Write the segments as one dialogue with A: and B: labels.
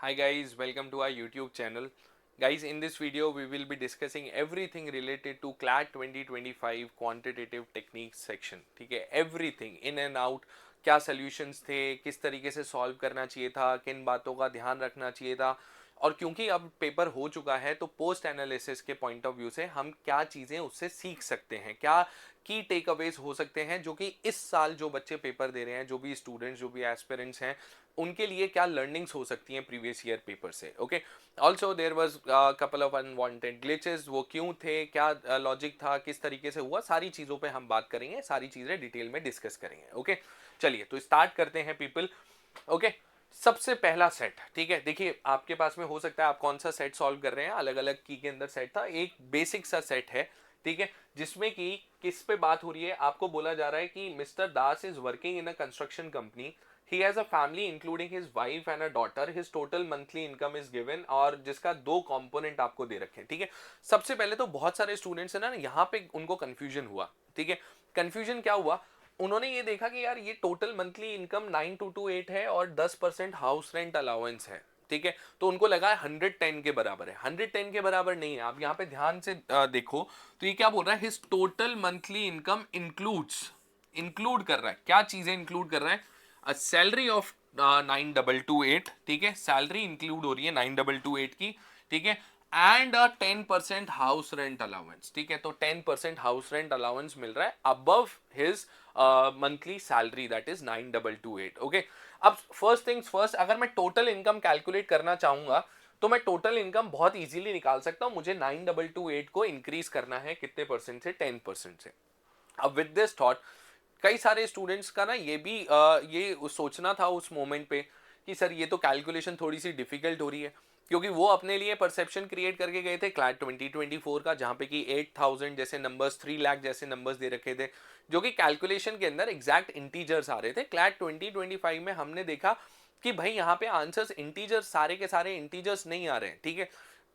A: Hi guys, welcome to our YouTube channel. Guys, in this video we will be discussing everything related to CLAT 2025 quantitative techniques section. ठीक है, everything in and out, क्या solutions थे, किस तरीके से solve करना चाहिए था, किन बातों का ध्यान रखना चाहिए था, और क्योंकि अब पेपर हो चुका है तो पोस्ट एनालिसिस के पॉइंट ऑफ व्यू से हम क्या चीज़ें उससे सीख सकते हैं, क्या की टेक अवेज हो सकते हैं जो कि इस साल जो बच्चे पेपर दे रहे हैं, जो भी स्टूडेंट्स, जो भी एस्पिरेंट्स हैं, उनके लिए क्या लर्निंग्स हो सकती हैं प्रीवियस ईयर पेपर से. Okay, also there was couple of unwanted glitches, वो क्यों थे, क्या लॉजिक था, किस तरीके से हुआ, सारी चीज़ों पे हम बात करेंगे, सारी चीज़ें डिटेल में डिस्कस करेंगे. ओके, चलिए तो स्टार्ट करते हैं पीपल. ओके, सबसे पहला सेट. ठीक है, देखिए आपके पास में हो सकता है आप कौन सा सेट सॉल्व कर रहे हैं, अलग अलग की के अंदर सेट था, एक बेसिक सा सेट है. ठीक है, जिसमें कि किस पे बात हो रही है, आपको बोला जा रहा है कि mister Das is working in a construction company. He has a family including his wife and a daughter. His total monthly income is given, और जिसका दो कंपोनेंट आपको दे रखे हैं. ठीक है, सबसे पहले तो बहुत सारे स्टूडेंट्स है ना, यहाँ पे उनको कंफ्यूजन हुआ. ठीक है, कंफ्यूजन क्या हुआ, उन्होंने ये देखा कि यार ये टोटल मंथली इनकम 9228 है और 10% हाउस रेंट अलाउंस है. ठीक है, तो उनको लगा है 110 के बराबर है. 110 के बराबर नहीं है. आप यहाँ पे ध्यान से देखो तो ये क्या बोल रहा है, his total monthly income includes, include कर रहा है, क्या चीजें इंक्लूड कर रहा है, सैलरी ऑफ 9228. ठीक है, सैलरी इंक्लूड हो रही है 9228 की. ठीक है, एंड 10% हाउस रेंट अलाउंस. ठीक है, तो 10% हाउस रेंट अलाउंस मिल रहा है above his monthly salary, that is 9228. Okay, अब फर्स्ट थिंग्स फर्स्ट, अगर मैं टोटल इनकम कैलकुलेट करना चाहूंगा तो मैं टोटल इनकम बहुत इजीली निकाल सकता हूं. मुझे 9228 को इंक्रीज करना है कितने परसेंट से, 10% से. अब विद दिस थॉट कई सारे स्टूडेंट्स का ना ये भी ये सोचना था उस मोमेंट पे कि सर ये तो कैलकुलेशन थोड़ी सी डिफिकल्ट हो रही है, क्योंकि वो अपने लिए परसेप्शन क्रिएट करके गए थे क्लैट 2024 का, जहाँ पे कि 8000 जैसे नंबर्स, 3 लाख जैसे नंबर्स दे रखे थे, जो कि कैलकुलेशन के अंदर एग्जैक्ट इंटीजर्स आ रहे थे. क्लैट 2025 में हमने देखा कि भाई यहाँ पे आंसर्स इंटीजर्स, सारे के सारे इंटीजर्स नहीं आ रहे हैं. ठीक है,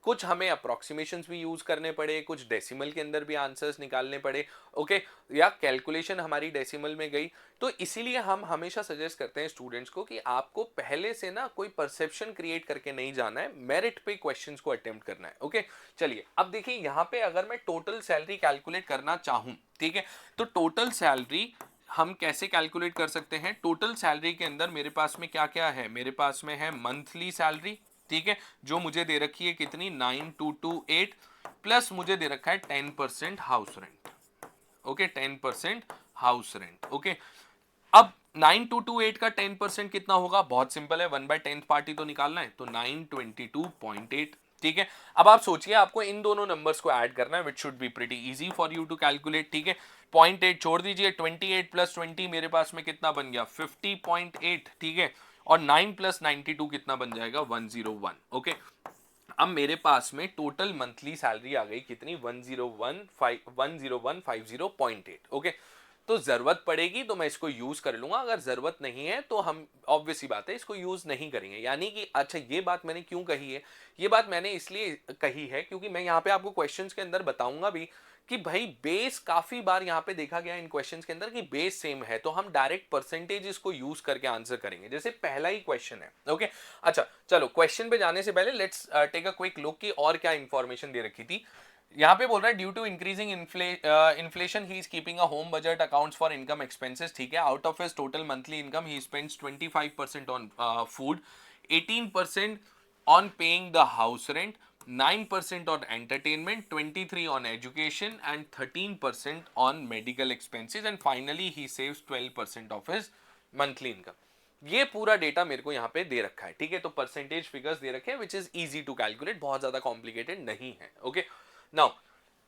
A: कुछ हमें अप्रोक्सीमेशंस भी यूज करने पड़े, कुछ डेसिमल के अंदर भी आंसर्स निकालने पड़े. ओके, या कैलकुलेशन हमारी डेसिमल में गई. तो इसीलिए हम हमेशा सजेस्ट करते हैं स्टूडेंट्स को कि आपको पहले से ना कोई परसेप्शन क्रिएट करके नहीं जाना है, मेरिट पे क्वेश्चंस को अटेम्प्ट करना है. ओके, चलिए अब देखिए यहाँ पे अगर मैं टोटल सैलरी कैलकुलेट करना चाहूँ, ठीक है, तो टोटल सैलरी हम कैसे कैलकुलेट कर सकते हैं. टोटल सैलरी के अंदर मेरे पास में क्या क्या है, मेरे पास में है मंथली सैलरी. ठीक है, जो मुझे दे रखी है कितनी, 9228, प्लस मुझे दे रखा है 10% house rent. Okay, 10% house rent. Okay, अब 9228 का 10% कितना होगा, बहुत सिंपल है, 1/10 पार्टी तो निकालना है, तो 922.8. ठीक है, अब आप सोचिए आपको इन दोनों नंबर्स को ऐड करना है, which should be pretty easy for you to calculate. ठीक है, 0.8 छोड़ दीजिए, 28 प्लस 20 मेरे पास में कितना बन गया, 50.8. ठीक है, और 9 प्लस 92 कितना बन जाएगा, 101. ओके, अब मेरे पास में टोटल मंथली सैलरी आ गई कितनी, 101,50.8. ओके, तो जरूरत पड़ेगी तो मैं इसको यूज कर लूंगा, अगर जरूरत नहीं है तो हम ऑब्वियस सी बात है इसको यूज नहीं करेंगे. यानी कि अच्छा, ये बात मैंने क्यों कही है, ये बात मैंने इसलिए कही है क्योंकि मैं यहाँ पे आपको क्वेश्चंस के अंदर बताऊंगा भी कि भाई बेस काफी बार यहाँ पे देखा गया इन क्वेश्चंस के अंदर कि बेस सेम है, तो हम डायरेक्ट परसेंटेज इसको यूज करके आंसर करेंगे, जैसे पहला ही क्वेश्चन है. ओके, अच्छा चलो क्वेश्चन पे जाने से पहले let's take a quick look कि और क्या इंफॉर्मेशन दे रखी थी. यहाँ पे बोल रहा है due to increasing inflation he is keeping a home budget accounts for income expenses. ठीक है, out of his total monthly income he spends 25% on food, 18% on paying the house rent, 9% on entertainment, 23% on education, and 13% on medical expenses, and finally he saves 12% of his monthly income. ये पूरा data मेरे को यहाँ पे दे रखा है. ठीक है, तो परसेंटेज फिगर्स दे रखे हैं which is easy to calculate, बहुत ज्यादा कॉम्प्लिकेटेड नहीं है. Okay, now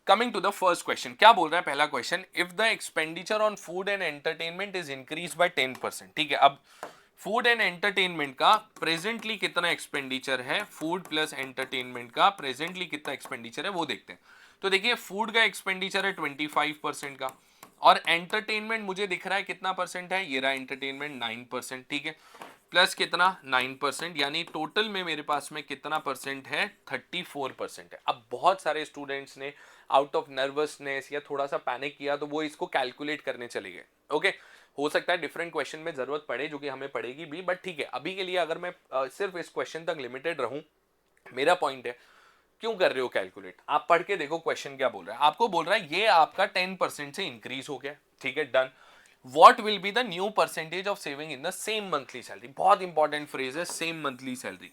A: coming to the first question, क्या बोल रहा है पहला question, if the expenditure on food and entertainment is increase by 10%. ठीक है, अब फूड एंड एंटरटेनमेंट का प्रेजेंटली कितना एक्सपेंडिचर है, फूड प्लस एंटरटेनमेंट का प्रेजेंटली कितना एक्सपेंडिचर है वो देखते हैं. तो देखिए फूड का एक्सपेंडिचर है 25% का, और एंटरटेनमेंट मुझे दिख रहा है कितना परसेंट है, ये रहा एंटरटेनमेंट 9%. ठीक है, प्लस कितना 9%, यानी टोटल में मेरे पास में कितना परसेंट है, 34% है. अब बहुत सारे स्टूडेंट्स ने आउट ऑफ नर्वसनेस या थोड़ा सा पैनिक किया तो वो इसको कैलकुलेट करने चले गए. ओके, हो सकता है डिफरेंट क्वेश्चन में जरूरत पड़े, जो कि हमें पड़ेगी भी, बट ठीक है, अभी के लिए अगर मैं सिर्फ इस क्वेश्चन तक लिमिटेड रहूं, मेरा पॉइंट है, क्यों कर रहे हो कैलकुलेट? आप पढ़ के देखो क्वेश्चन क्या बोल रहा है। आपको बोल रहा है ये आपका 10% से इंक्रीज हो गया, ठीक है, done. What will be the new percentage of saving in the same monthly salary? बहुत इंपॉर्टेंट फ्रेज है, सेम मंथली सैलरी।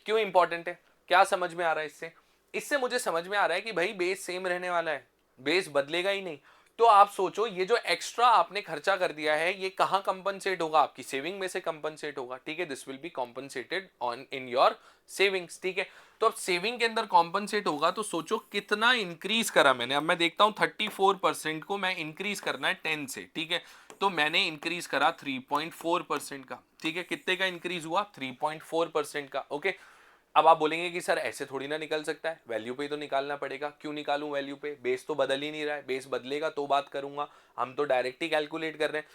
A: क्यों इंपॉर्टेंट है? क्या समझ में आ रहा है इससे? इससे मुझे समझ में आ रहा है कि भाई बेस सेम रहने वाला है, बेस बदलेगा ही नहीं। तो आप सोचो, ये जो एक्स्ट्रा आपने खर्चा कर दिया है, ये कहां कंपनसेट होगा? आपकी सेविंग में से कंपनसेट होगा, ठीक है। This will be compensated on in your savings, ठीक है। तो अब सेविंग के अंदर कॉम्पनसेट होगा, तो सोचो कितना इंक्रीज करा मैंने। अब मैं देखता हूं 34% को मैं इंक्रीज करना है 10 से, ठीक है। तो मैंने इंक्रीज करा 3.4% का, ठीक है। कितने का इंक्रीज हुआ? 3.4% का, ओके। अब आप बोलेंगे कि सर ऐसे थोड़ी ना निकल सकता है, वैल्यू पे ही तो निकालना पड़ेगा। क्यों निकालूं वैल्यू पे? बेस तो बदल ही नहीं रहा है, बेस बदलेगा तो बात करूंगा, हम तो डायरेक्ट ही कैलकुलेट कर रहे हैं।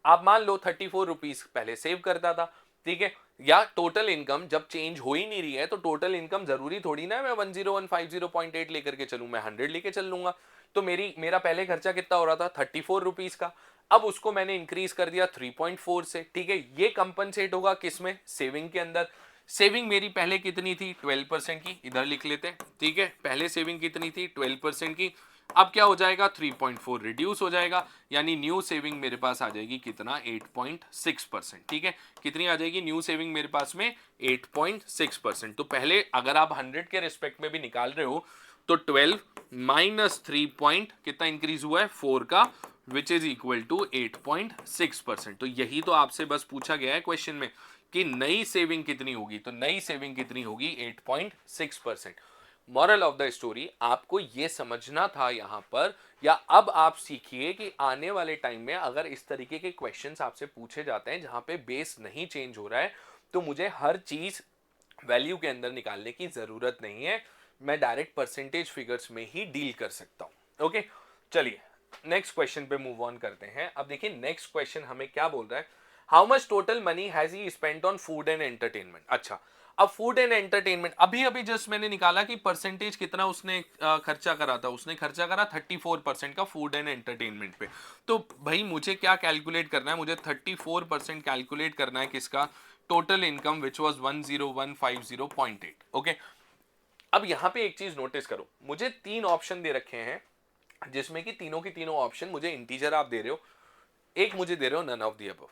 A: आप मान लो 34 रुपीज पहले सेव करता था, ठीक है, या टोटल इनकम जब चेंज हो ही नहीं रही है, तो टोटल इनकम जरूरी थोड़ी ना मैं 10150.8 लेकर के चलूं, मैं 100 लेके चल लूंगा। तो मेरा पहले खर्चा कितना हो रहा था? 34 रुपीज का। अब उसको मैंने इंक्रीज कर दिया 3.4 से, ठीक है। ये कंपनसेट होगा किसमें? सेविंग के अंदर। सेविंग मेरी पहले कितनी थी? 12% की, इधर लिख लेते हैं, ठीक है। पहले सेविंग कितनी थी? 12% की। अब क्या हो जाएगा? 3.4 रिड्यूस हो जाएगा, यानी न्यू सेविंग मेरे पास आ जाएगी कितना? 8.6%, ठीक है। कितनी आ जाएगी न्यू सेविंग मेरे पास में? 8.6%। तो पहले अगर आप 100 के रिस्पेक्ट में भी निकाल रहे हो, तो 12 माइनस 3 पॉइंट कितना इंक्रीज हुआ है? 4 का, विच इज इक्वल टू 8.6%। तो यही तो आपसे बस पूछा गया है क्वेश्चन में कि नई सेविंग कितनी होगी। तो नई सेविंग कितनी होगी? 8.6%। मॉरल ऑफ द स्टोरी, आपको यह समझना था यहां पर, या अब आप सीखिए कि आने वाले टाइम में अगर इस तरीके के क्वेश्चंस आपसे पूछे जाते हैं जहां पे बेस नहीं चेंज हो रहा है, तो मुझे हर चीज वैल्यू के अंदर निकालने की जरूरत नहीं है, मैं डायरेक्ट परसेंटेज फिगर्स में ही डील कर सकता हूं। ओके, चलिए नेक्स्ट क्वेश्चन पे मूव ऑन करते हैं। अब देखिए नेक्स्ट क्वेश्चन हमें क्या बोल रहा है, how much total money has he spent on food and entertainment. अच्छा, अब फूड एंड एंटरटेनमेंट अभी अभी जस्ट मैंने निकाला कि परसेंटेज कितना उसने खर्चा करा था। उसने खर्चा करा 34% का फूड एंड एंटरटेनमेंट पे। तो भाई मुझे क्या कैलकुलेट करना है? मुझे 34% कैलकुलेट करना है किसका? Total income which was 10150.8, okay. अब यहां पे एक चीज नोटिस करो, मुझे 3 ऑप्शन दे रखे हैं, जिसमें कि तीनों की तीनों ऑप्शन मुझे इंटीजर आप दे रहे हो, एक मुझे दे रहे हो नन ऑफ दी अबव।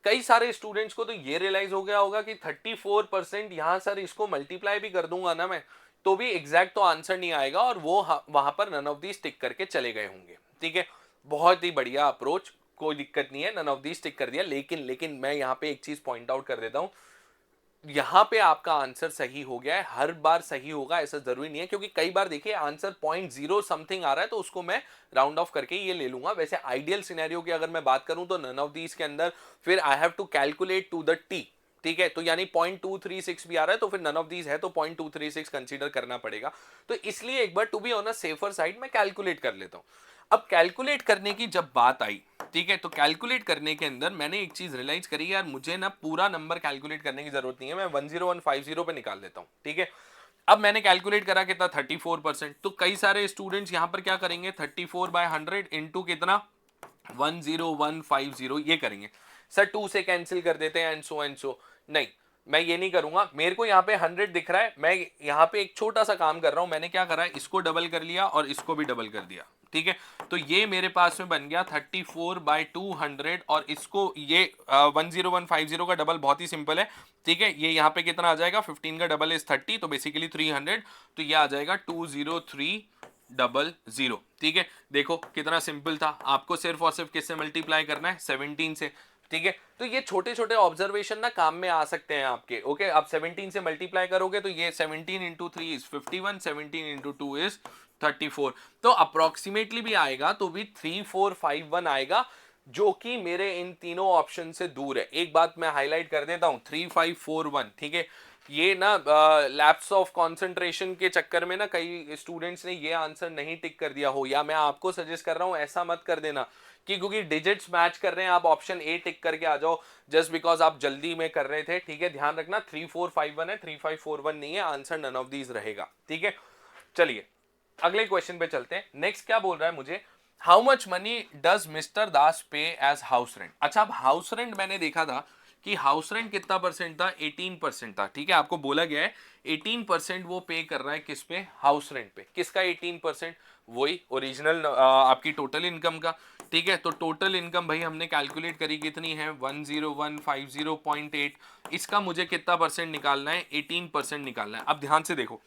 A: कई सारे स्टूडेंट्स को तो ये रियलाइज हो गया होगा कि 34% यहां सर इसको मल्टीप्लाई भी कर दूंगा ना मैं, तो भी एग्जैक्ट तो आंसर नहीं आएगा, और वो वहां पर नन ऑफ दी टिक करके चले गए होंगे, ठीक है। बहुत ही बढ़िया अप्रोच, कोई दिक्कत नहीं है, नन ऑफ दी टिक कर दिया। लेकिन मैं यहां पे एक चीज पॉइंट आउट कर देता हूं, यहां पे आपका आंसर सही हो गया है। हर बार सही होगा ऐसा जरूरी नहीं है, क्योंकि कई बार देखिए आंसर 0.0 समथिंग आ रहा है, तो उसको मैं राउंड ऑफ करके ये ले लूंगा। वैसे आइडियल सिनेरियो की अगर मैं बात करूं, तो नन ऑफ दीज के अंदर फिर I have to calculate to the T, ठीक है। तो यानी 0.236 भी आ रहा है, तो फिर नन ऑफ दीज है तो 0.236 कंसीडर करना पड़ेगा। तो इसलिए एक बार to be on a safer side मैं कैलकुलेट कर लेता हूं। अब कैलकुलेट करने की जब बात आई, ठीक है, तो कैलकुलेट करने के अंदर मैंने एक चीज रियलाइज करी, यार मुझे ना पूरा नंबर कैलकुलेट करने की जरूरत नहीं है, मैं 10150 पे निकाल लेता हूं, ठीक है। अब मैंने कैलकुलेट करा कितना? 34%। तो कई सारे स्टूडेंट्स यहां पर क्या करेंगे? 34/100 इंटू कितना? 10150 ये करेंगे। सर 2 से कैंसिल कर देते हैं एंड सो। नहीं, मैं ये नहीं करूंगा। मेरे को यहाँ पे 100 दिख रहा है, मैं यहाँ पे एक छोटा सा काम कर रहा हूं। मैंने क्या करा है, इसको डबल कर लिया और इसको भी डबल कर दिया, ठीक है। तो ये मेरे पास में बन गया 34/200, और इसको ये 10150 का डबल बहुत ही सिंपल है, ठीक है। ये यहाँ पे कितना आ जाएगा? 15 का डबल इज 30, तो बेसिकली 300, तो ये आ जाएगा 20300, ठीक है। देखो कितना सिंपल था, आपको सिर्फ और सिर्फ किससे मल्टीप्लाई करना है? 17 से, ठीक है। तो ये छोटे छोटे ऑब्जर्वेशन ना काम में आ सकते हैं आपके, ओके। आप 17 से मल्टीप्लाई करोगे तो ये 17 इंटू 3 इज 51, 17 इंटू 2 इज 34, तो अप्रोक्सीमेटली भी आएगा तो भी 3451 आएगा, जो कि मेरे इन तीनों ऑप्शन से दूर है। एक बात मैं हाईलाइट कर देता हूं, 3541, ठीक है। ये ना लैप्स ऑफ कंसंट्रेशन के चक्कर में ना कई स्टूडेंट्स ने ये आंसर नहीं टिक कर दिया हो, या मैं आपको सजेस्ट कर रहा हूं ऐसा मत कर देना कि क्योंकि डिजिट्स मैच कर रहे हैं आप ऑप्शन ए टिक करके आ जाओ जस्ट बिकॉज आप जल्दी में कर रहे थे, ठीक है। ध्यान रखना 3451 है, 3541 नहीं है, आंसर नन ऑफ दीज रहेगा, ठीक है। चलिए अगले क्वेश्चन पे चलते हैं। नेक्स्ट क्या बोल रहा है मुझे, how much money does mister Das pay as house rent. अच्छा, अब हाउस रेंट मैंने देखा था कि हाउस रेंट कितना परसेंट था, 18% था। ठीक है, आपको बोला गया है 18% वो पे कर रहा है किस पे, हाउस रेंट पे। किसका 18%? वही ओरिजिनल आपकी टोटल इनकम का। ठीक है, तो टोटल इनकम भाई हमने कैलकुलेट करी कितनी है, 10150.8। इसका मुझे कितना परसेंट निकालना है, 18% निकालना है। अब ध्यान से देखो,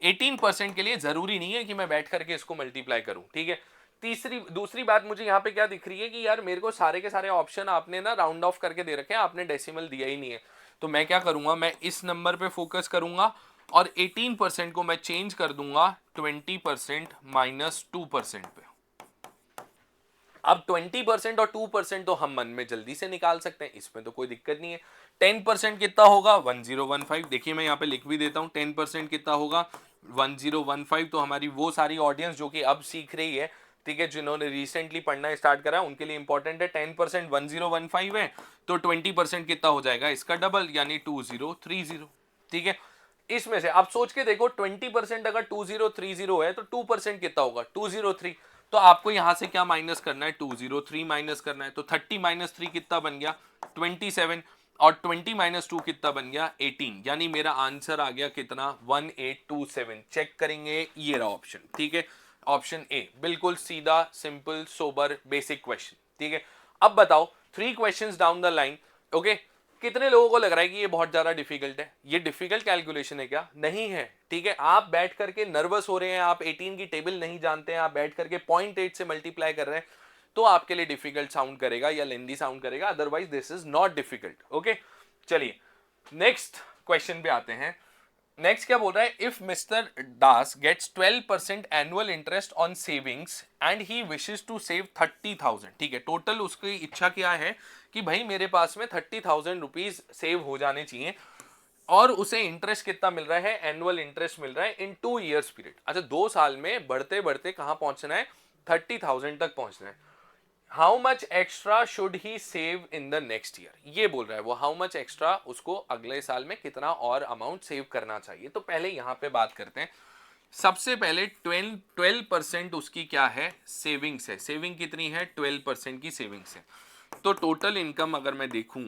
A: 18% के लिए जरूरी नहीं है कि मैं बैठ करके इसको मल्टीप्लाई करूं। ठीक है, दूसरी बात मुझे यहाँ पे क्या दिख रही है कि यार मेरे को सारे के सारे ऑप्शन आपने ना राउंड ऑफ करके दे रखे हैं, आपने डेसिमल दिया ही नहीं है। तो मैं क्या करूंगा, मैं इस नंबर पे फोकस करूंगा और 18% को मैं चेंज कर दूंगा 20% -2% पे। अब 20% और 2% तो हम मन में जल्दी से निकाल सकते हैं, इसमें तो कोई दिक्कत नहीं है। 10% कितना होगा, 1015। देखिए मैं यहाँ पे लिख भी देता हूँ, 10% कितना होगा, 1015। तो हमारी वो सारी ऑडियंस जो कि अब सीख रही है, ठीक है, जिन्होंने रिसेंटली पढ़ना स्टार्ट करा, उनके लिए इंपॉर्टेंट है। 10% 1015 है, तो 20% कितना हो जाएगा, इसका डबल यानी 2030। ठीक है, इसमें से आप सोच के देखो, 20% अगर 2030 है तो 2% कितना होगा, 203। तो आपको यहां से क्या माइनस करना है, 203 माइनस करना है। तो 30 -3 कितना बन गया, 27। और 20 - 2 कितना बन गया, 18। यानी मेरा आंसर आ गया कितना, 1827। चेक करेंगे, ये रहा ऑप्शन। ठीक है, ऑप्शन ए बिल्कुल सीधा, सिंपल, सोबर, बेसिक क्वेश्चन। ठीक है, अब बताओ 3 questions down the line, okay, कितने लोगों को लग रहा है कि ये बहुत ज्यादा डिफिकल्ट है? ये डिफिकल्ट कैलकुलेशन है क्या? नहीं है। ठीक है, आप बैठ करके नर्वस हो रहे हैं, आप 18 की टेबल नहीं जानते हैं, आप बैठ करके 0.8 से मल्टीप्लाई कर रहे हैं, तो आपके लिए डिफिकल्ट साउंड करेगा या लेंदी साउंड करेगा, otherwise this is not difficult. Okay, चलिए नेक्स्ट क्वेश्चन पे आते हैं। नेक्स्ट क्या बोल रहा है, if mister Das gets 12% annual interest on savings and he wishes to save 30,000। ठीक है, टोटल उसकी इच्छा क्या है कि भाई मेरे पास में 30,000 रुपीज सेव हो जाने चाहिए, और उसे इंटरेस्ट कितना मिल रहा है, एनुअल इंटरेस्ट मिल रहा है इन 2 years पीरियड। अच्छा, 2 साल में बढ़ते बढ़ते कहां पहुंचना है, 30,000 तक पहुंचना है। How much extra should he save in the next year, ये बोल रहा है वो। हाउ मच एक्स्ट्रा, उसको अगले साल में कितना और अमाउंट सेव करना चाहिए। तो पहले यहां पे बात करते हैं। सबसे पहले 12% उसकी क्या है, सेविंग्स है। सेविंग कितनी है, 12% की सेविंग्स है। तो टोटल इनकम अगर मैं देखूं,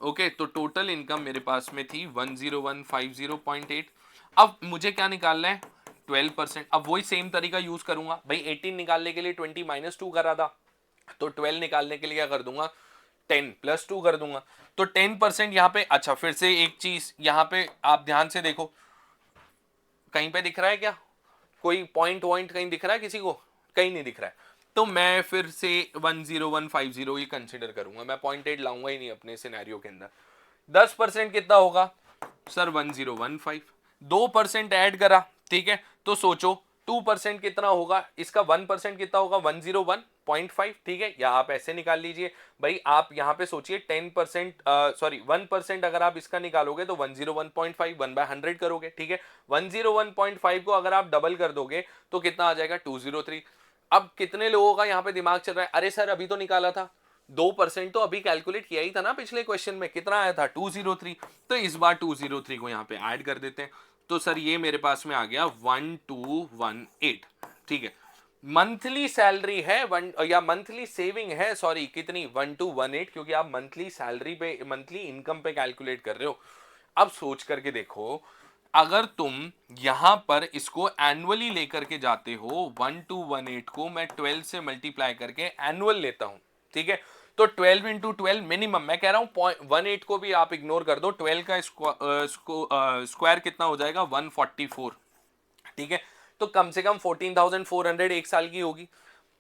A: ओके, तो टोटल इनकम मेरे पास में थी 10150.8। अब मुझे क्या निकालना है, 12%। अब वही सेम तरीका यूज करूंगा भाई, 18 निकालने के लिए 20 -2 करा था, तो 12 निकालने के लिए क्या कर दूंगा, 10 + 2 कर दूंगा। तो 10% यहाँ पे। अच्छा, फिर से एक चीज यहाँ पे आप ध्यान से देखो, कहीं पे दिख रहा है क्या, कोई पॉइंट वॉइंट कहीं दिख रहा है किसी को, कहीं नहीं दिख रहा है। तो मैं फिर से 10150 ही कंसिडर करूंगा, मैं 0.8 लाऊंगा ही नहीं अपने सिनेरियो के अंदर। 10% कितना होगा सर, 1015। 2% ऐड करा, ठीक है, तो सोचो 2% कितना होगा, इसका 1% कितना होगा, 101.5। ठीक है, या आप ऐसे निकाल लीजिए भाई, आप यहां पे सोचिए 10%, सॉरी 1% अगर आप इसका निकालोगे तो 101.5, 1/100 करोगे। ठीक है, 101.5 को अगर आप डबल कर दोगे तो कितना आ जाएगा, 203। अब कितने लोगों का यहां पे दिमाग चल रहा है, अरे सर अभी तो निकाला था 2%, तो अभी कैलकुलेट किया ही था ना पिछले क्वेश्चन में, कितना आया था, 203। तो इस बार 203 को यहाँ पे ऐड कर देते हैं। तो सर ये मेरे पास में आ गया 1218। ठीक है, मंथली सैलरी है वन, या मंथली सेविंग है, सॉरी कितनी, 1218, क्योंकि आप मंथली सैलरी पे, मंथली इनकम पे कैलकुलेट कर रहे हो। अब सोच करके देखो, अगर तुम यहां पर इसको एनुअली लेकर के जाते हो, 1218 को मैं 12 से मल्टीप्लाई करके एनुअल लेता हूं, ठीक है, तो 12 × 12 मिनिमम, मैं कह रहा हूं 0.18 को भी आप इग्नोर कर दो, 12 का स्क्वायर कितना हो जाएगा, 144। ठीक है, तो कम से कम 14,400 एक साल की होगी।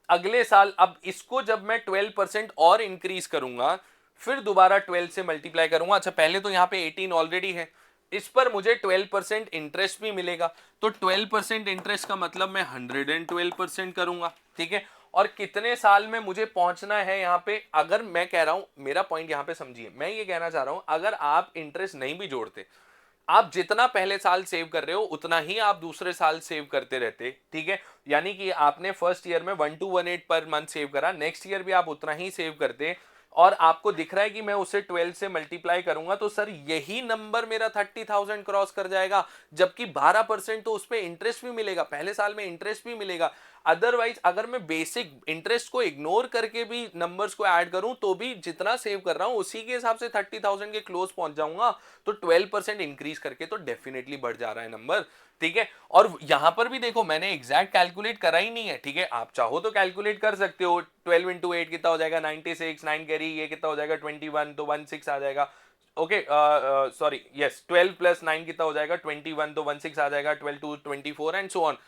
A: अगले साल अब इसको जब मैं 12% और इंक्रीज करूंगा, फिर दोबारा 12 से मल्टीप्लाई करूंगा। अच्छा, पहले तो यहां पे 18 ऑलरेडी है, इस पर मुझे 12% इंटरेस्ट भी मिलेगा, तो 12% इंटरेस्ट का मतलब मैं 112% करूंगा। ठीक है, और कितने साल में मुझे पहुंचना है यहाँ पे, अगर मैं कह रहा हूं, मेरा पॉइंट यहाँ पे समझिए, मैं ये कहना चाह रहा हूं, अगर आप इंटरेस्ट नहीं भी जोड़ते, आप जितना पहले साल सेव कर रहे हो उतना ही आप दूसरे साल सेव करते रहते। ठीक है, यानी कि आपने फर्स्ट ईयर में 1218 पर मंथ सेव करा, नेक्स्ट ईयर भी आप उतना ही सेव करते, और आपको दिख रहा है कि मैं उसे 12 से मल्टीप्लाई करूंगा तो सर यही नंबर मेरा 30,000 क्रॉस कर जाएगा, जबकि 12% तो उस पर इंटरेस्ट भी मिलेगा, पहले साल में इंटरेस्ट भी मिलेगा। अदरवाइज अगर मैं बेसिक इंटरेस्ट को इग्नोर करके भी नंबर्स को ऐड करूं तो भी जितना सेव कर रहा हूं उसी के हिसाब से 30,000 के क्लोज पहुंच जाऊंगा। तो 12% इंक्रीज करके तो डेफिनेटली बढ़ जा रहा है नंबर, ठीक है। और यहां पर भी देखो मैंने एग्जैक्ट कैलकुलेट करा ही नहीं है, ठीक है, आप चाहो तो कैलकुलेट कर सकते हो। 12 इंटू 8 कितना हो जाएगा 96, 9 कैरी ये कितना हो जाएगा 21, तो 16 आ जाएगा। ओके सॉरी यस 12 प्लस 9 कितना हो जाएगा 21, तो 16 आ जाएगा। 12 टू 24 एंड सो ऑन।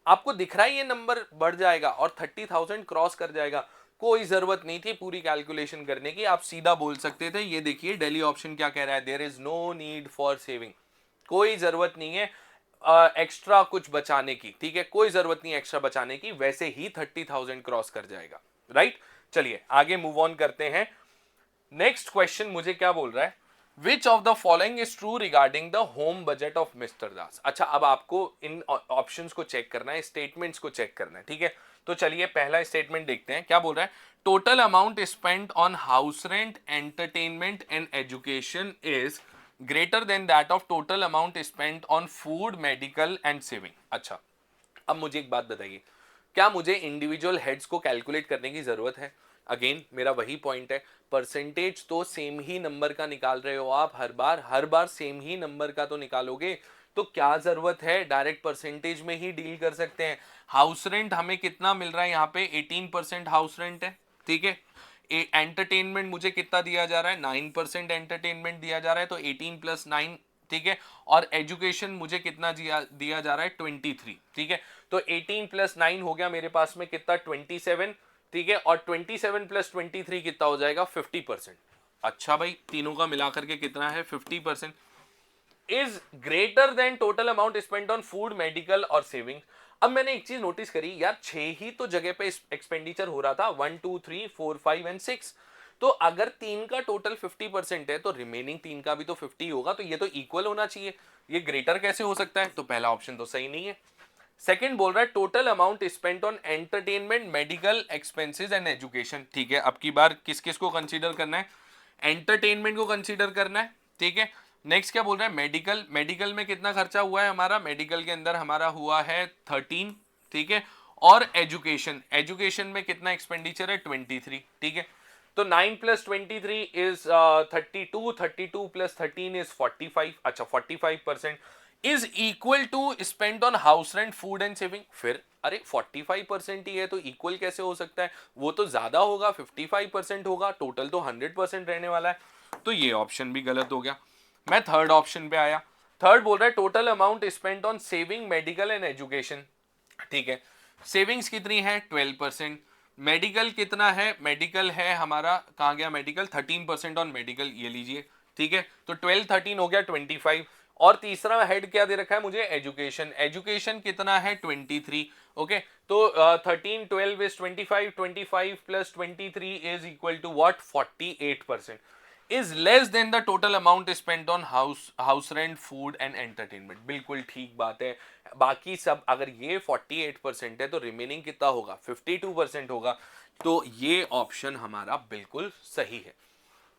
A: आपको दिख रहा है ये नंबर बढ़ जाएगा और 30,000 क्रॉस कर जाएगा। कोई जरूरत नहीं थी पूरी कैलकुलेशन करने की, आप सीधा बोल सकते थे। ये देखिए दिल्ली ऑप्शन क्या कह रहा है, there is no need for saving, कोई जरूरत नहीं है एक्स्ट्रा कुछ बचाने की, ठीक है, कोई जरूरत नहीं एक्स्ट्रा बचाने की, वैसे ही 30,000 क्रॉस कर जाएगा, राइट। चलिए आगे मूव ऑन करते हैं। नेक्स्ट क्वेश्चन मुझे क्या बोल रहा है, which of the following is true regarding the home budget of mister Das. अच्छा अब आपको इन ऑप्शंस को चेक करना है, स्टेटमेंट्स को चेक करना है, ठीक है। तो चलिए पहला स्टेटमेंट देखते हैं क्या बोल रहा है। Total amount spent on house rent, entertainment and education is greater than that of total amount spent on food, medical and saving. अच्छा अब मुझे एक बात बताइए, क्या मुझे इंडिविजुअल हेड्स को कैलकुलेट करने की जरूरत है? अगेन मेरा वही पॉइंट है, परसेंटेज तो सेम ही नंबर का निकाल रहे हो आप, हर बार सेम ही नंबर का तो निकालोगे, तो क्या जरूरत है, डायरेक्ट परसेंटेज में ही डील कर सकते हैं। हाउस रेंट हमें कितना मिल रहा है यहाँ पे 18% हाउस रेंट है, ठीक है। एंटरटेनमेंट मुझे कितना दिया जा रहा है 9% एंटरटेनमेंट दिया जा रहा है, तो 18 प्लस 9, ठीक है। और एजुकेशन मुझे कितना दिया जा रहा है 23, ठीक है। तो 18 प्लस 9 हो गया मेरे पास में कितना 27, ठीक है। और 27 प्लस 23 कितना हो जाएगा 50%। अच्छा भाई तीनों का मिलाकर के कितना है 50%, is greater than total amount spend on food, medical और सेविंग। अब मैंने एक चीज नोटिस करी यार, 6 ही तो जगह पे एक्सपेंडिचर हो रहा था, 1 2 3 4 5 एंड 6। तो अगर 3 का टोटल 50% है तो रिमेनिंग 3 का भी तो 50 होगा, तो ये तो इक्वल होना चाहिए, ये ग्रेटर कैसे हो सकता है? तो पहला ऑप्शन तो सही नहीं है। सेकंड बोल रहा है total amount spent on entertainment, medical expenses and education, ठीक है। अब की बार किस किस को कंसीडर करना है, एंटरटेनमेंट को कंसीडर करना है, ठीक है। नेक्स्ट क्या बोल रहा है, मेडिकल, मेडिकल में कितना खर्चा हुआ है हमारा, मेडिकल के अंदर हमारा हुआ है 13, ठीक है। और एजुकेशन, एजुकेशन में कितना एक्सपेंडिचर है 23, ठीक है। तो 9 प्लस 23 इज 32, 32 प्लस 13 इज 45। अच्छा 45% is equal to spend on house rent, food and saving. फिर अरे 45% ही है तो इक्वल कैसे हो सकता है, वो तो ज्यादा होगा, 55% होगा, टोटल तो 100% रहने वाला है। तो ये ऑप्शन भी गलत हो गया। मैं थर्ड ऑप्शन पे आया। थर्ड बोल रहा है total amount spent on saving, medical and education, ठीक है। सेविंग्स कितनी है 12%, मेडिकल कितना है, मेडिकल है हमारा, कहाँ गया मेडिकल, 13% ऑन मेडिकल, ये लीजिए, ठीक है। तो 12 13 हो गया 25। और तीसरा हेड क्या दे रखा है मुझे, एजुकेशन, एजुकेशन कितना है 23, ओके। तो 13 12 is 25, 25 plus 23 is equal to what 48%, is less than the total amount spent on house rent, food and entertainment. बिल्कुल ठीक बात है, बाकी सब अगर ये 48% है तो रिमेनिंग कितना होगा 52% होगा। तो ये ऑप्शन हमारा बिल्कुल सही है।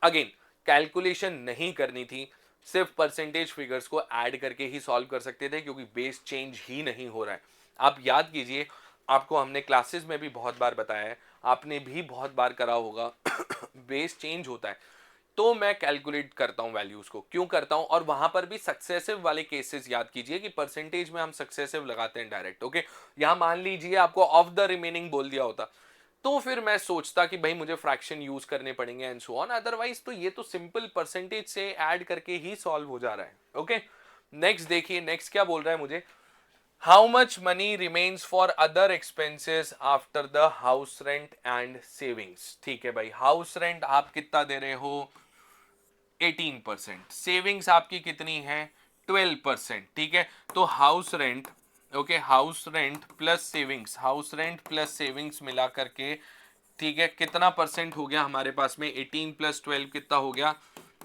A: अगेन कैलकुलेशन नहीं करनी थी, सिर्फ परसेंटेज फिगर्स को ऐड करके ही सॉल्व कर सकते थे, क्योंकि बेस चेंज ही नहीं हो रहा है। आप याद कीजिए, आपको हमने क्लासेस में भी बहुत बार बताया है, आपने भी बहुत बार करा होगा बेस चेंज होता है तो मैं कैलकुलेट करता हूं वैल्यूज को, क्यों करता हूं, और वहां पर भी सक्सेसिव वाले केसेस याद कीजिए कि परसेंटेज में हम सक्सेसिव लगाते हैं डायरेक्ट, ओके। यहां मान लीजिए आपको ऑफ द रिमेनिंग बोल दिया होता तो फिर मैं सोचता कि भाई मुझे फ्रैक्शन यूज करने पड़ेंगे एंड सो ऑन, अदरवाइज तो ये तो सिंपल परसेंटेज से ऐड करके ही सॉल्व हो जा रहा है, ओके। नेक्स्ट देखिए, नेक्स्ट क्या बोल रहा है मुझे, how much money remains for other expenses after the house rent and savings, ठीक है भाई। हाउस रेंट आप कितना दे रहे हो 18%, सेविंग्स आपकी कितनी है 12%, ठीक है। तो house rent, okay, house rent plus savings, house rent plus savings मिला करके, ठीक है, कितना परसेंट हो गया हमारे पास में, 18 प्लस 12 कितना हो गया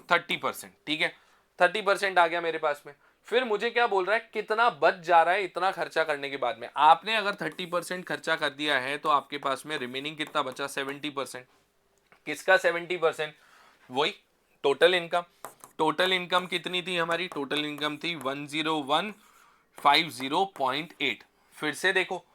A: 30%, ठीक है। 30% आ गया मेरे पास में। फिर मुझे क्या बोल रहा है, कितना बच जा रहा है इतना खर्चा करने के बाद में। आपने अगर 30% खर्चा कर दिया है तो आपके पास में रिमेनिंग कितना बचा 70%, किसका 70%? वही टोटल इनकम। टोटल इनकम कितनी थी हमारी? टोटल इनकम थी 10150.8। फिर से देखो,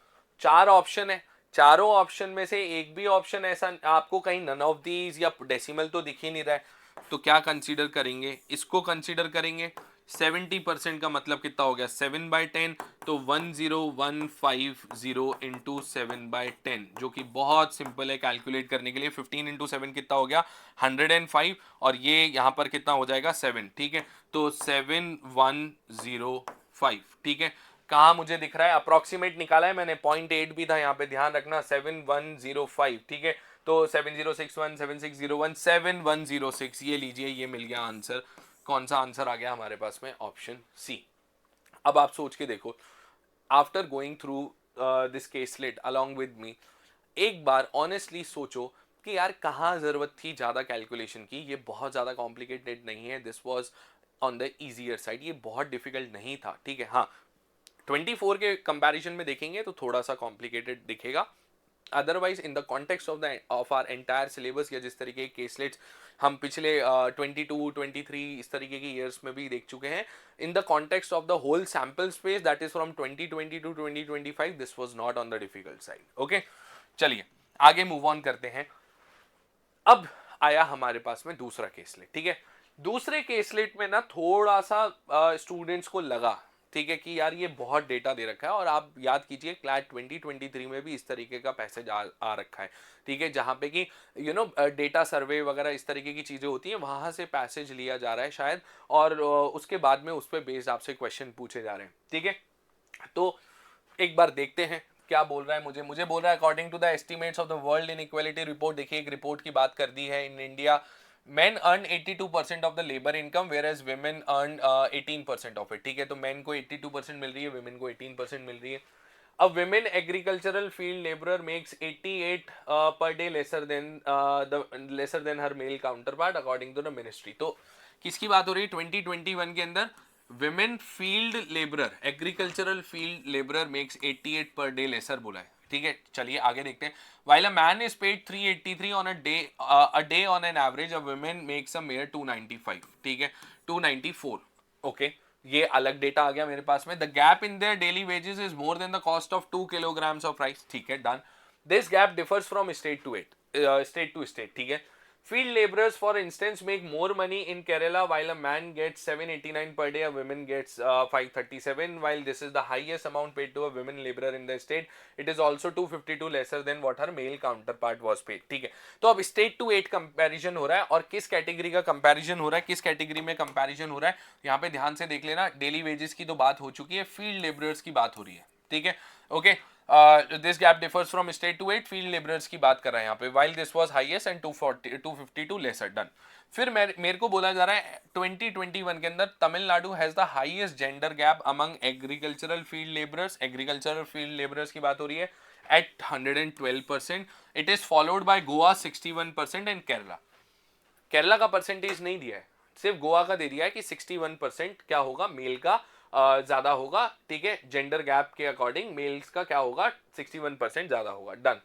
A: चार ऑप्शन है, चारों ऑप्शन में से एक भी ऑप्शन ऐसा आपको कहीं नन ऑफ दीज या डेसिमल तो दिख ही नहीं रहा है, तो क्या कंसीडर करेंगे? इसको कंसीडर करेंगे। 70% का मतलब कितना हो गया? 7/10, तो 10150 इंटू 7/10, जो कि बहुत सिंपल है कैलकुलेट करने के लिए। 15 इंटू 7 कितना हो गया? 105, और ये यहाँ पर कितना हो जाएगा? 7, ठीक है, तो 7105, ठीक है। कहाँ मुझे दिख रहा है? अप्रोक्सीमेट निकाला है मैंने, 0.8 भी था यहाँ पे, ध्यान रखना। 7105, ठीक है, तो 7061 7106, ये लीजिए, ये मिल गया आंसर। कौन सा आंसर आ गया हमारे पास में? Option C. अब आप सोच के देखो, after going through this caselet along with me, एक बार ऑनेस्टली सोचो कि यार कहाँ ज़रूरत थी ज़्यादा कैलकुलेशन की। ये बहुत ज़्यादा कॉम्प्लिकेटेड नहीं है, this was on the easier side, ये बहुत डिफिकल्ट नहीं था, ठीक है। हाँ, 24 के कंपैरिजन में देखेंगे तो थोड़ा सा कॉम्प्लिकेटेड दिखेगा, otherwise in the context of our entire syllabus, या जिस तरीके के केसलेट्स हम पिछले 22 23 इस तरीके के ईयर्स में भी देख चुके हैं, in the context of the whole sample space that is from 2020 to 2025, this was not on the difficult side. Okay, चलिए आगे मूव ऑन करते हैं। अब आया हमारे पास में दूसरा केसलेट, ठीक है। दूसरे केसलेट में ना थोड़ा सा स्टूडेंट्स को लगा, ठीक है, कि यार ये बहुत डेटा दे रखा है, और आप याद कीजिए क्लैट 2023 में भी इस तरीके का पैसेज आ रखा है, ठीक है, जहाँ पे कि डेटा सर्वे वगैरह इस तरीके की चीज़ें होती हैं, वहाँ से पैसेज लिया जा रहा है शायद, और उसके बाद में उस पर बेस्ड आपसे क्वेश्चन पूछे जा रहे हैं, ठीक है। तो एक बार देखते हैं क्या बोल रहा है। मुझे बोल रहा है according to the estimates of the world inequality report. देखिए, एक रिपोर्ट की बात कर दी है। In India men earn 82% of the labour income, whereas women earn 18% of it, ठीक है। तो men को 82% मिल रही है, women को 18% मिल रही है। A women agricultural field laborer makes 88 per day lesser than her male counterpart according to the ministry। तो किसकी बात हो रही है? 2021 के अंदर women field labourer, agricultural field labourer makes 88 per day laser बोला है, ठीक है। चलिए आगे देखते हैं। While a man is paid 383 on a day on an average, a woman makes a mere 295, ठीक है, 294, ओके। ये अलग डेटा आ गया मेरे पास में। The gap in their daily wages is more than the cost of 2 kilograms of rice, ठीक है, done. This gap differs from state to state, ठीक है। Field laborers, for instance, make more money in Kerala, while a man gets 789 per day, a woman gets 537. While this is the highest amount paid to a women laborer in the state, it is also 252 lesser than what her male counterpart was paid, ठीक है। तो अब state to eight comparison हो रहा है, और किस category का कंपैरिजन हो रहा है, किस कैटेगरी में कंपैरिजन हो रहा है, यहाँ पे ध्यान से देख लेना। डेली वेजेस की तो बात हो चुकी है, फील्ड लेबरर्स की बात हो रही है, ठीक है, okay. This gap differs from state to at, field labourers की बात कर रहे हैं यहाँ पे। While this was highest and 252 lesser, done. फिर मेरे को बोला जा रहा है 2021 के अंदर Tamil Nadu has the highest gender gap among agricultural field labourers. Agricultural field labourers की बात हो रही है at 112%। It is followed by Goa 61% and Kerala. Kerala का परसेंटेज नहीं दिया है, सिर्फ गोवा का दे दिया है कि 61% क्या होगा, मेल का ज्यादा होगा, ठीक है। जेंडर गैप के अकॉर्डिंग मेल्स का क्या होगा, 61% ज्यादा होगा, डन।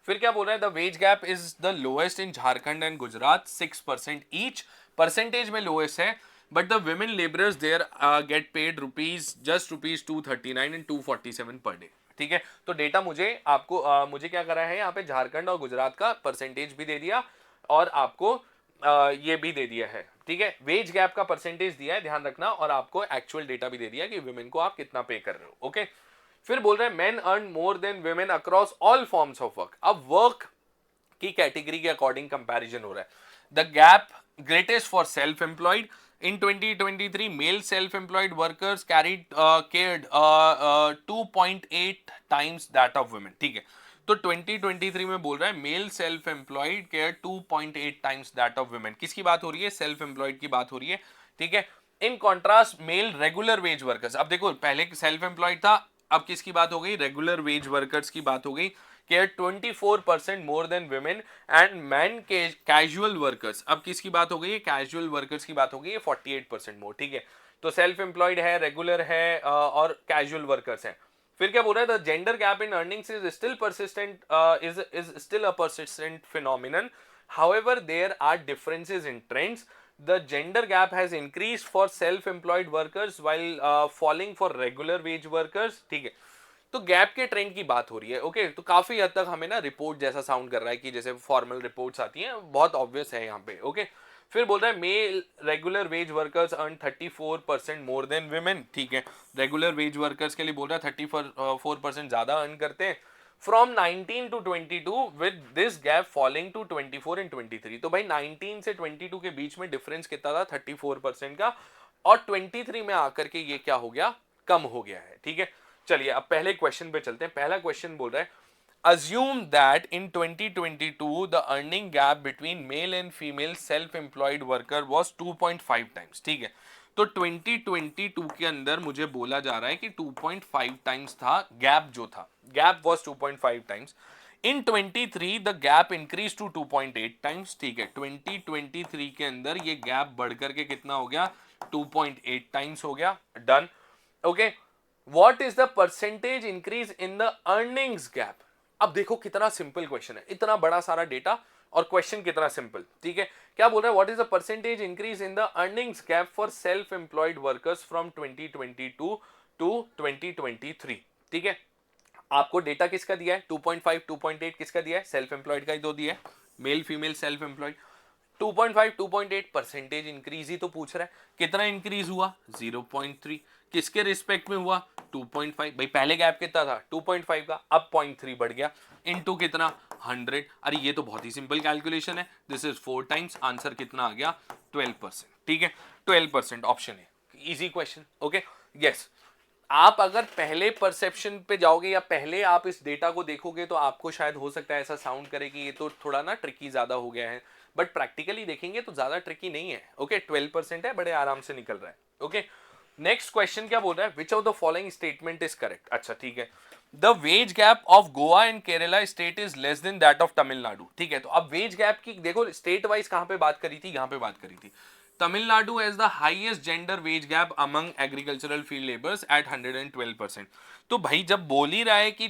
A: फिर क्या बोल रहा है? The wage gap is the lowest in Jharkhand and Gujarat, 6% each. Percentage में लोएस्ट है, but the women labourers there get paid rupees 239 and 247 per day, ठीक है। तो डेटा मुझे क्या करा है यहाँ पे, झारखंड और गुजरात का परसेंटेज भी दे दिया, और आपको ये भी दे दिया है, ठीक है। वेज गैप का परसेंटेज दिया है, ध्यान रखना, और आपको एक्चुअल डेटा भी दे दिया कि वुमेन को आप कितना पे कर रहे हो, ओके। फिर बोल रहे हैं main earn more than women across all forms of work. अब वर्क की कैटेगरी के अकॉर्डिंग कंपैरिजन हो रहा है। The gap greatest for self employed. In 2023, male self-employed workers cared 2.8 times that of women, ठीक है। तो 2023 में बोल रहा है male self employed care 2.8 times that of women. किसकी बात हो रही है? सेल्फ एम्प्लॉयड की बात हो रही है, ठीक है। In contrast male regular wage workers, अब देखो पहले सेल्फ एम्प्लॉयड था, अब किसकी बात हो गई? रेगुलर वेज वर्कर्स की बात हो गई। Care 24% more than women and man casual workers, अब किसकी बात हो गई है? कैजुअल वर्कर्स की बात हो गई है, 48% मोर, ठीक है। तो सेल्फ एम्प्लॉयड है, रेगुलर है, और कैजुअल वर्कर्स है। फिर क्या बोल रहा है? The gender gap in earnings is still persistent, is still a persistent phenomenon However, there are differences in trends. The gender gap has increased for self-employed workers while falling for regular wage workers. ठीक है, तो gap के trend की बात हो रही है. Okay, तो काफी हद तक हमें ना रिपोर्ट जैसा साउंड कर रहा है कि जैसे फॉर्मल रिपोर्ट्स आती हैं, बहुत ऑब्वियस है यहाँ पे. ओके, फिर बोल रहा है male regular wage workers earn 34% more than women. ठीक है, रेगुलर वेज वर्कर्स के लिए बोल रहा है 34% ज्यादा अर्न करते हैं from 19 to 22 with this gap falling to 24 and 23. तो भाई 19 से 22 के बीच में डिफरेंस कितना था? 34% का, और 23 में आकर के ये क्या हो गया? कम हो गया है. ठीक है, चलिए अब पहले क्वेश्चन पे चलते हैं. पहला क्वेश्चन बोल रहा है assume that in 2022 the earning gap between male and female self-employed worker was 2.5 times. ठीक है, तो 2022 के अंदर मुझे बोला जा रहा है कि 2.5 टाइम्स था गैप, जो था gap was 2.5 times. In 23 the gap increase to 2.8 times. ठीक है, 2023 के अंदर ये गैप बढ़कर के कितना हो गया? 2.8 टाइम्स हो गया. Done. Okay, what is the percentage increase in the earnings gap? अब देखो कितना सिंपल क्वेश्चन है, इतना बड़ा सारा डेटा और क्वेश्चन कितना सिंपल. ठीक है, क्या बोल रहा है? What is the percentage increase in the earnings gap for self employed workers from 2022 to 2023. ठीक है, आपको डेटा किसका दिया है? 2.5 2.8 किसका दिया है? सेल्फ एम्प्लॉयड का ही तो दिया है, male female self employed. 2.5 2.8 percentage increase ही तो पूछ रहा है. कितना इंक्रीज हुआ? 0.3. किसके रिस्पेक्ट में हुआ? 2.5. भाई पहले गैप कितना था? 2.5 का, अब 0.3 बढ़ गया. इनटू कितना? 100. अरे ये तो बहुत ही सिंपल कैलकुलेशन है. This is 4 times. आंसर कितना आ गया? 12%. ठीक है, 12% ऑप्शन है. Easy question. Okay, yes. आप अगर पहले परसेप्शन पे जाओगे या पहले आप इस डेटा को देखोगे तो आपको शायद हो सकता है ऐसा साउंड करे कि ये तो थोड़ा ना ट्रिकी ज्यादा हो गया है, बट प्रैक्टिकली देखेंगे तो ज्यादा ट्रिकी नहीं है. ओके, 12% है, बड़े आराम से निकल रहा है. ओके, नेक्स्ट क्वेश्चन क्या बोल रहा है? Which of the following statement is correct? अच्छा ठीक है, the wage gap of Goa and Kerala state is less then that of Tamil Nadu. ठीक है, तो अब वेज गैप की देखो स्टेट वाइज कहां पे बात करी थी? यहां पे बात करी थी. Tamil Nadu has the highest gender wage gap among agricultural field labours at 112%. तो भाई जब बोल ही रहा है कि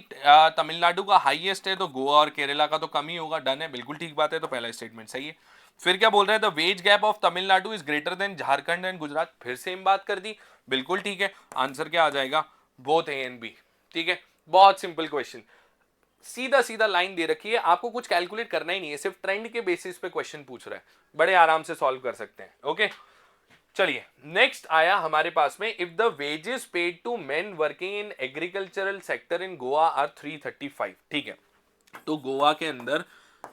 A: तमिलनाडु का हाईएस्ट है तो गोवा और केरला का तो कम ही होगा. डन है, बिल्कुल ठीक बात है, तो पहला स्टेटमेंट सही है. फिर क्या बोल रहा है? The wage gap of Tamil Nadu is greater than Jharkhand and Gujarat. फिर सेम बात कर दी, बिल्कुल ठीक है. आंसर क्या आ जाएगा? Both A and B. ठीक है, बहुत सिंपल क्वेश्चन, सीधा सीधा लाइन दे रखी है, आपको कुछ कैलकुलेट करना ही नहीं है, सिर्फ ट्रेंड के बेसिस पे क्वेश्चन पूछ रहा है, बड़े आराम से सॉल्व कर सकते हैं. ओके, चलिए नेक्स्ट आया हमारे पास में. If the wages paid to men working in agricultural sector in Goa are 335. ठीक है, तो गोवा के अंदर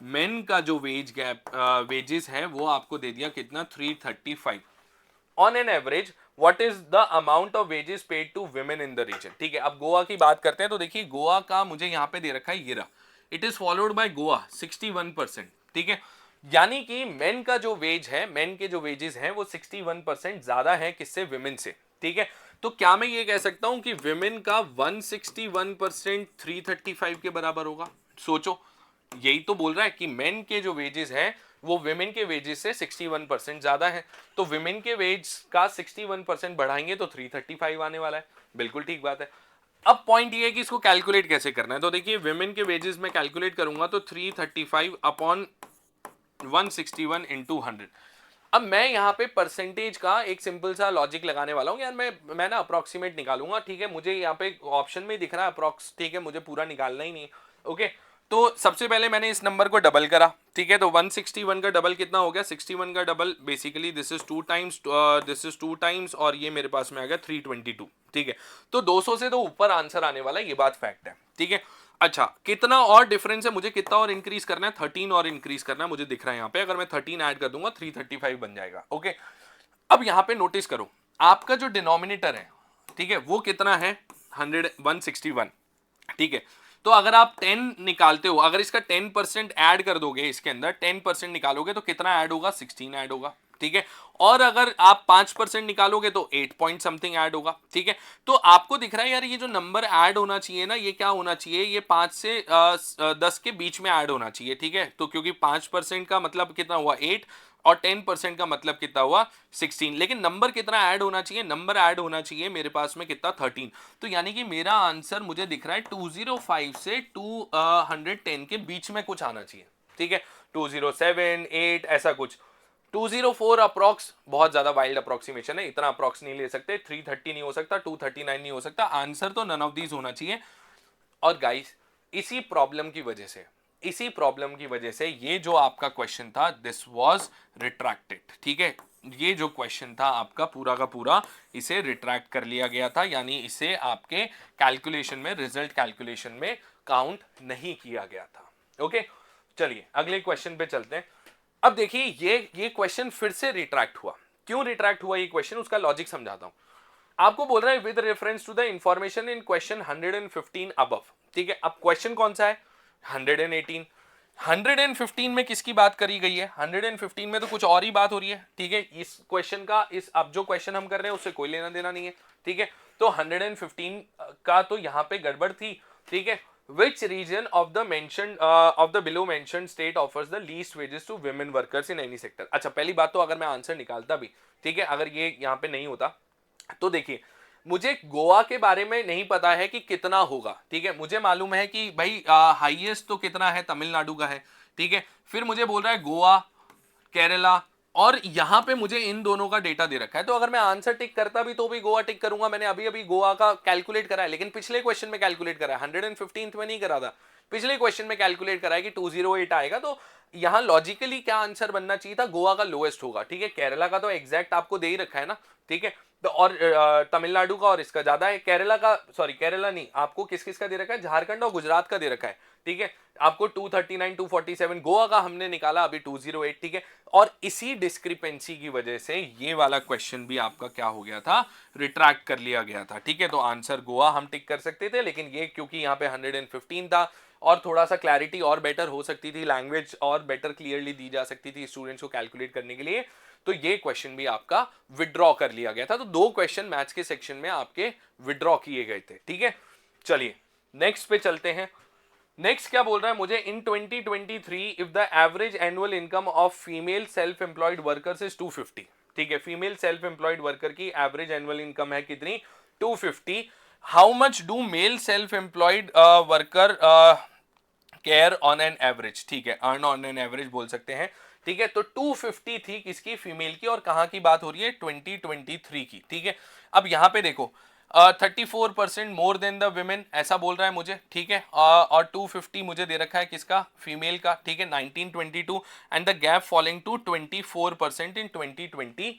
A: मेन का जो वेजेस है वो आपको दे दिया कितना? 335. On an average what is the amount of wages paid to women in the region? ठीक है, अब गोवा की बात करते हैं तो देखिए गोवा का मुझे यहां पे दे रखा है, ये रहा. It is followed by Goa 61%. ठीक है, यानी कि मेन का जो वेज है, मेन के जो वेजेस हैं वो 61% ज्यादा है किससे? विमेन से. ठीक है, तो क्या मैं ये कह सकता हूं कि विमेन का 161% 335 के बराबर होगा? सोचो, यही तो बोल रहा है कि मेन के जो वेजेस हैं वो विमेन के वेजेस से 61% ज्यादा है, तो विमेन के वेज का 61% बढ़ाएंगे तो 335 आने वाला है. बिल्कुल ठीक बात है. अब पॉइंट ये है कि इसको कैलकुलेट कैसे करना है. तो देखिए विमेन के वेजेस में कैलकुलेट करूंगा तो 335 अपॉन 161 इंटू 100. अब मैं यहाँ पे परसेंटेज का एक सिंपल सा लॉजिक लगाने वाला हूँ यार. मैं ना अप्रोक्सीमेट निकालूंगा. ठीक है, मुझे यहाँ पे ऑप्शन में दिख रहा है अप्रोक्स. ठीक है, मुझे पूरा निकालना ही नहीं. ओके, तो सबसे पहले मैंने इस नंबर को डबल करा. ठीक है, तो 161 का डबल कितना हो गया? 61 का double basically this is 2 times, this is 2 times, और ये मेरे पास में आ गया 322. ठीक है, तो 200 से तो ऊपर आंसर आने वाला है, ये बात फैक्ट है. ठीक है, अच्छा कितना और डिफरेंस है? मुझे कितना और इंक्रीज करना है? 13 और इंक्रीज करना है, मुझे दिख रहा है यहाँ पे. अगर मैं 13 ऐड कर दूंगा 335 बन जाएगा. ओके, अब यहाँ पे नोटिस करो आपका जो डिनोमिनेटर है, ठीक है, वो कितना है? 161. ठीक है, तो अगर आप 10 निकालते हो, अगर इसका 10% ऐड कर दोगे, इसके अंदर 10% निकालोगे तो कितना ऐड होगा? 16 ऐड होगा. ठीक है, और अगर आप 5% निकालोगे तो 8 पॉइंट समथिंग ऐड होगा. ठीक है, तो आपको दिख रहा है यार ये जो नंबर ऐड होना चाहिए ना, ये क्या होना चाहिए? ये 5 से 10 के बीच में ऐड होना चाहिए. ठीक है, तो क्योंकि 5% का मतलब कितना हुआ? 8, और 10% का मतलब कितना हुआ? 16. लेकिन नंबर कितना ऐड होना चाहिए? नंबर ऐड होना चाहिए मेरे पास में कितना? 13. तो यानी कि मेरा आंसर मुझे दिख रहा है 205 से 210 के बीच में कुछ आना चाहिए. ठीक है, 207, 8 ऐसा कुछ। 204 अप्रॉक्स बहुत ज्यादा वाइल्ड अप्रोक्सीमेशन है, इतना अप्रॉक्स नहीं ले सकते। 330 नहीं हो सकता, 239 नहीं हो सकता, आंसर तो नन ऑफ दीज होना चाहिए। और गाइस इसी प्रॉब्लम की वजह से ये जो आपका क्वेश्चन था दिस वाज रिट्रैक्टेड, ठीक है, ये जो क्वेश्चन था आपका पूरा का पूरा इसे रिट्रैक्ट कर लिया गया था, यानी इसे आपके कैलकुलेशन में, रिजल्ट कैलकुलेशन में काउंट नहीं किया गया था। ओके, चलिए अगले क्वेश्चन पे चलते हैं। अब देखिए ये क्वेश्चन फिर से रिट्रैक्ट हुआ। क्यों रिट्रैक्ट हुआ ये क्वेश्चन, उसका लॉजिक समझाता हूं। आपको बोल रहा है with reference to the information in question 115 above, ठीक है। अब क्वेश्चन कौन सा है, 118। 115 में किसकी बात करी गई है, 115 में तो कुछ और ही बात हो रही है, ठीक है। इस क्वेश्चन का, इस अब जो क्वेश्चन हम कर रहे हैं उससे कोई लेना देना नहीं है, ठीक है। तो 115 का तो यहां पे गड़बड़ थी, ठीक है। Which region of the mentioned of the below mentioned state offers the least wages to women workers in any sector? अच्छा, पहली बात तो अगर मैं आंसर निकालता भी, ठीक है, अगर ये यहाँ पे नहीं होता तो देखिए मुझे गोवा के बारे में नहीं पता है कि कितना होगा, ठीक है। मुझे मालूम है कि भाई हाईएस्ट तो कितना है, तमिलनाडु का है, ठीक है। फिर मुझे बोल रहा है गोवा, केरला, और यहां पे मुझे इन दोनों का डेटा दे रखा है। तो अगर मैं आंसर टिक करता भी तो भी गोवा टिक करूंगा, मैंने अभी अभी गोवा का कैलकुलेट करा है, लेकिन पिछले क्वेश्चन में कैलकुलेट करा है, 115 में नहीं करा था, पिछले क्वेश्चन में कैलकुलेट करा है कि 208 आएगा। तो यहां लॉजिकली क्या आंसर बनना चाहिए था, गोवा का लोएस्ट होगा, ठीक है। केरला का तो एग्जैक्ट आपको दे ही रखा है ना, ठीक है। तो और तमिलनाडु का और इसका ज्यादा है, केरला का, सॉरी केरला नहीं, आपको किस किस का दे रखा है, झारखंड और गुजरात का दे रखा है, ठीक है। आपको 239, 247, गोवा का हमने निकाला अभी 208, ठीक है। और इसी डिस्क्रिपेंसी की वजह से ये वाला क्वेश्चन भी आपका क्या हो गया था, रिट्रैक्ट कर लिया गया था, ठीक है। तो आंसर गोवा हम टिक कर सकते थे, लेकिन ये क्योंकि यहाँ पे 115 था और थोड़ा सा क्लैरिटी और बेटर हो सकती थी, लैंग्वेज और बेटर क्लियरली दी जा सकती थी स्टूडेंट्स को कैलकुलेट करने के लिए, तो ये क्वेश्चन भी आपका विड्रॉ कर लिया गया था। तो दो क्वेश्चन मैथ्स के सेक्शन में आपके विड्रॉ किए गए थे, ठीक है। चलिए नेक्स्ट पे चलते हैं। नेक्स्ट क्या बोल रहा है मुझे, in 2023 if the average annual income of female self employed workers is 250, ठीक है। फीमेल सेल्फ एम्प्लॉयड वर्कर की एवरेज एनुअल इनकम है कितनी, 250। How much do male self employed worker care on an average, ठीक है, अर्न ऑन एन एवरेज बोल सकते हैं, ठीक है। तो 250 थी किसकी, फीमेल की, और कहां की बात हो रही है, 2023 की, ठीक है। अब यहां पे देखो 34% मोर देन द विमेन ऐसा बोल रहा है मुझे, ठीक है। और 250 मुझे दे रखा है किसका, फीमेल का, ठीक है, 1922, and the gap falling to 24% in 2023,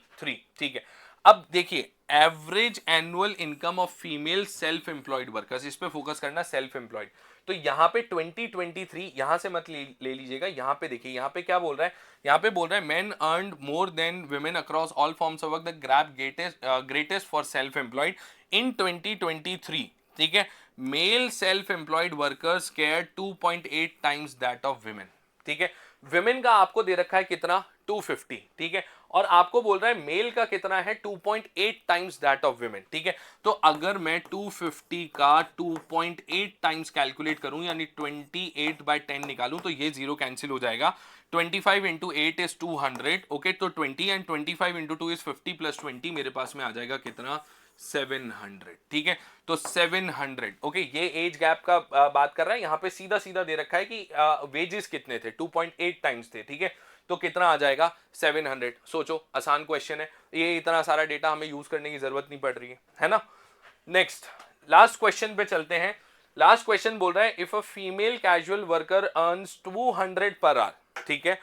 A: ठीक है। अब देखिए average annual income of female self employed workers, इस पे फोकस करना, सेल्फ एम्प्लॉयड। तो यहां पे 2023 यहां से मत ले लीजिएगा, यहां पे देखिए, यहां पे क्या बोल रहा है, यहां पे बोल रहा है men earned more than women across all forms of work, the gap greatest for self employed in 2023, ठीक है। Male self employed workers care 2.8 times that of women, ठीक है। विमेन का आपको दे रखा है कितना, 250, ठीक है। और आपको बोल रहा है मेल का कितना है, 2.8 टाइम्स दैट ऑफ विमेन, ठीक है। तो अगर मैं 250 का 2.8 टाइम्स कैलकुलेट करूं, यानी 28/10 निकालूं, तो ये जीरो कैंसिल हो जाएगा। 25 इंटू 8 इज 200, ओके। तो 20 एंड 25 इंटू 2 इज 50 प्लस 20, मेरे पास में आ जाएगा कितना, 700, ठीक है। तो 700, ओके। ये एज गैप का बात कर रहा है, यहां पे सीधा सीधा दे रखा है कि वेजेस कितने थे, 2.8 टाइम्स थे, ठीक है। तो कितना आ जाएगा, 700। सोचो, आसान क्वेश्चन है ये, इतना सारा डेटा हमें यूज करने की जरूरत नहीं पड़ रही है ना। नेक्स्ट लास्ट क्वेश्चन पे चलते हैं। लास्ट क्वेश्चन बोल रहा है if a female casual worker earns 200 per hour, ठीक है,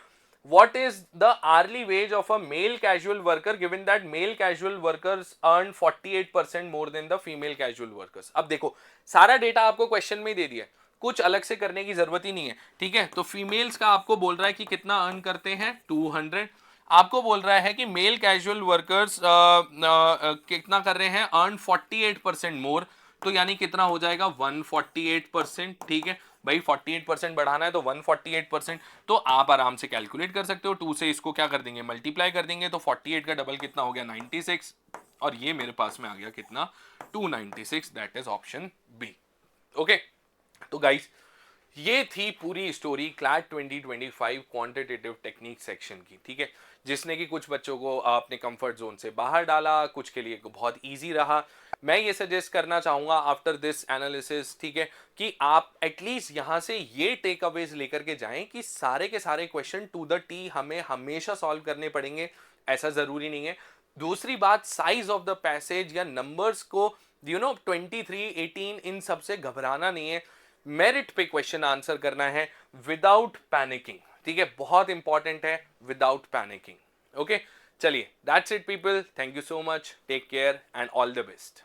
A: what is the hourly wage of a male casual worker given that male casual workers earn 48% more than the female casual workers? अब देखो सारा data आपको question में ही दे दिया, कुछ अलग से करने की जरूरत ही नहीं है, ठीक है। तो फीमेल्स का आपको बोल रहा है कि कितना अर्न करते हैं, 200। आपको बोल रहा है कि मेल कैजुअल वर्कर्स कितना कर रहे हैं, अर्न 48% मोर, तो यानी कितना हो जाएगा, 148%, ठीक है। भाई 48% बढ़ाना है तो 148%, तो आप आराम से कैलकुलेट कर सकते हो, 2 से इसको क्या कर देंगे, मल्टीप्लाई कर देंगे, तो 48 का डबल कितना हो गया, 96, और ये मेरे पास में आ गया कितना, 296, that is option B, okay. तो गाइस ये थी पूरी story CLAT 2025 quantitative technique section की, ठीक है, जिसने कि कुछ बच्चों को अपने कंफर्ट जोन से बाहर डाला, कुछ के लिए बहुत इजी रहा। मैं ये सजेस्ट करना चाहूंगा आफ्टर दिस एनालिसिस, ठीक है, कि आप एटलीस्ट यहां से ये टेक अवेज लेकर के जाएं कि सारे के सारे क्वेश्चन टू द टी हमें हमेशा सॉल्व करने पड़ेंगे, ऐसा जरूरी नहीं है। दूसरी बात, साइज ऑफ द पैसेज या नंबर्स को 23, 18, इन सब से घबराना नहीं है, मेरिट पे क्वेश्चन आंसर करना है विदाउट पैनिकिंग, ठीक है, बहुत इंपॉर्टेंट है, विदाउट पैनिकिंग। ओके, चलिए, that's it people, thank you so much, take care and all the best.